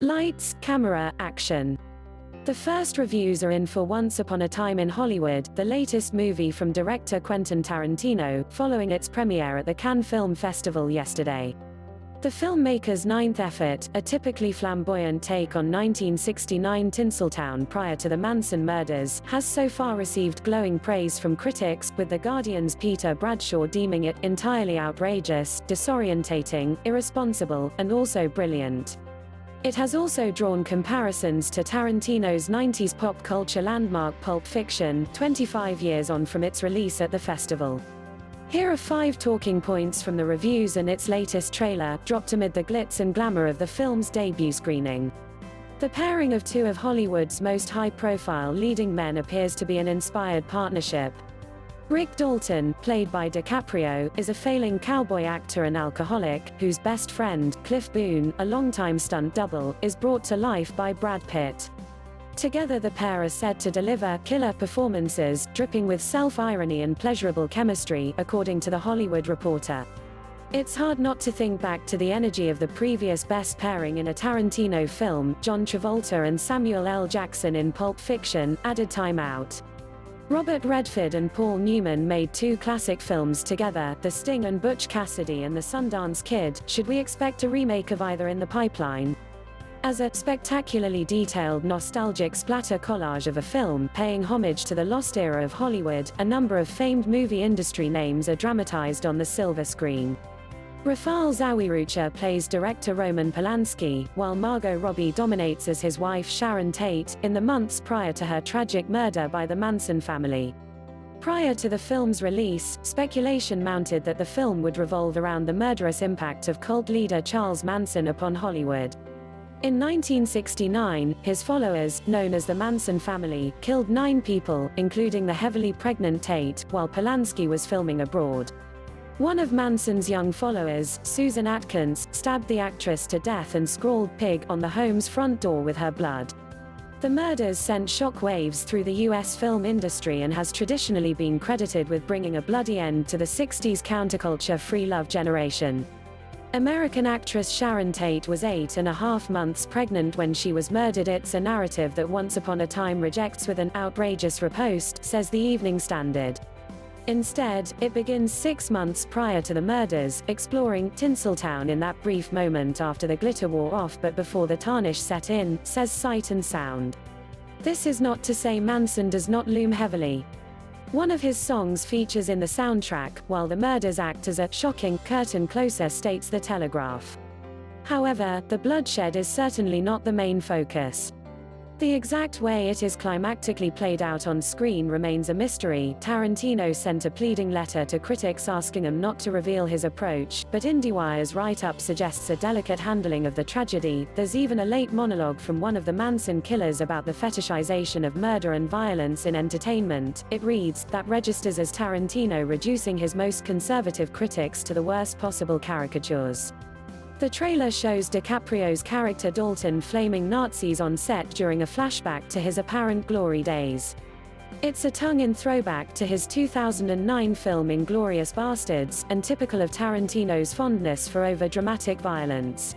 Lights, camera, action. The first reviews are in for Once Upon a Time in Hollywood, the latest movie from director Quentin Tarantino, following its premiere at the Cannes Film Festival yesterday. The filmmaker's ninth effort, a typically flamboyant take on 1969 Tinseltown prior to the Manson murders, has so far received glowing praise from critics, with The Guardian's Peter Bradshaw deeming it entirely outrageous, disorientating, irresponsible, and also brilliant. It has also drawn comparisons to Tarantino's 90s pop culture landmark Pulp Fiction, 25 years on from its release at the festival. Here are 5 talking points from the reviews and its latest trailer, dropped amid the glitz and glamour of the film's debut screening. The pairing of two of Hollywood's most high-profile leading men appears to be an inspired partnership. Rick Dalton, played by DiCaprio, is a failing cowboy actor and alcoholic, whose best friend, Cliff Boone, a longtime stunt double, is brought to life by Brad Pitt. Together the pair are said to deliver killer performances, dripping with self-irony and pleasurable chemistry, according to The Hollywood Reporter. It's hard not to think back to the energy of the previous best pairing in a Tarantino film, John Travolta and Samuel L. Jackson in Pulp Fiction, added time out. Robert Redford and Paul Newman made 2 classic films together, The Sting and Butch Cassidy and The Sundance Kid. Should we expect a remake of either in the pipeline? As a spectacularly detailed nostalgic splatter collage of a film paying homage to the lost era of Hollywood, a number of famed movie industry names are dramatized on the silver screen. Rafal Zawirucha plays director Roman Polanski, while Margot Robbie dominates as his wife Sharon Tate, in the months prior to her tragic murder by the Manson family. Prior to the film's release, speculation mounted that the film would revolve around the murderous impact of cult leader Charles Manson upon Hollywood. In 1969, his followers, known as the Manson family, killed 9 people, including the heavily pregnant Tate, while Polanski was filming abroad. One of Manson's young followers, Susan Atkins, stabbed the actress to death and scrawled "pig" on the home's front door with her blood. The murders sent shockwaves through the US film industry and has traditionally been credited with bringing a bloody end to the 60s counterculture free love generation. American actress Sharon Tate was 8.5 months pregnant when she was murdered. It's a narrative that Once Upon a Time rejects with an outrageous riposte, says the Evening Standard. Instead, it begins 6 months prior to the murders, exploring Tinseltown in that brief moment after the glitter wore off but before the tarnish set in, says Sight and Sound. This is not to say Manson does not loom heavily. One of his songs features in the soundtrack, while the murders act as a shocking curtain closer, states The Telegraph. However, the bloodshed is certainly not the main focus. The exact way it is climactically played out on screen remains a mystery. Tarantino sent a pleading letter to critics asking them not to reveal his approach, but IndieWire's write-up suggests a delicate handling of the tragedy. There's even a late monologue from one of the Manson killers about the fetishization of murder and violence in entertainment. It reads, that registers as Tarantino reducing his most conservative critics to the worst possible caricatures. The trailer shows DiCaprio's character Dalton flaming Nazis on set during a flashback to his apparent glory days. It's a tongue-in throwback to his 2009 film Inglorious Basterds, and typical of Tarantino's fondness for over-dramatic violence.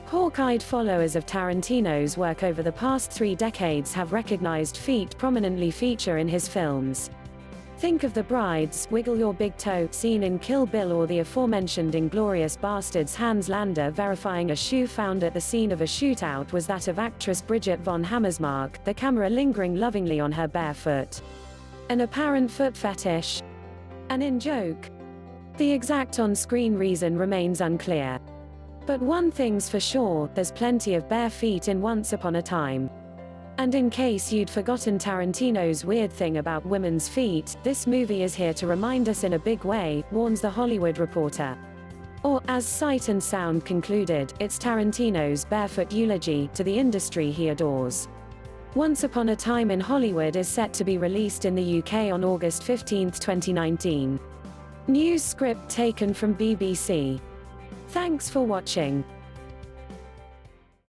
Hawk-eyed followers of Tarantino's work over the past 3 decades have recognized feet prominently feature in his films. Think of the bride's "wiggle your big toe" scene in Kill Bill, or the aforementioned Inglorious Basterds. Hans Landa verifying a shoe found at the scene of a shootout was that of actress Bridget von Hammersmark, the camera lingering lovingly on her bare foot. An apparent foot fetish? An in-joke? The exact on-screen reason remains unclear. But one thing's for sure, there's plenty of bare feet in Once Upon a Time. And in case you'd forgotten Tarantino's weird thing about women's feet, this movie is here to remind us in a big way, warns The Hollywood Reporter. Or, as Sight and Sound concluded, it's Tarantino's barefoot eulogy to the industry he adores. Once Upon a Time in Hollywood is set to be released in the UK on August 15, 2019. News script taken from BBC. Thanks for watching.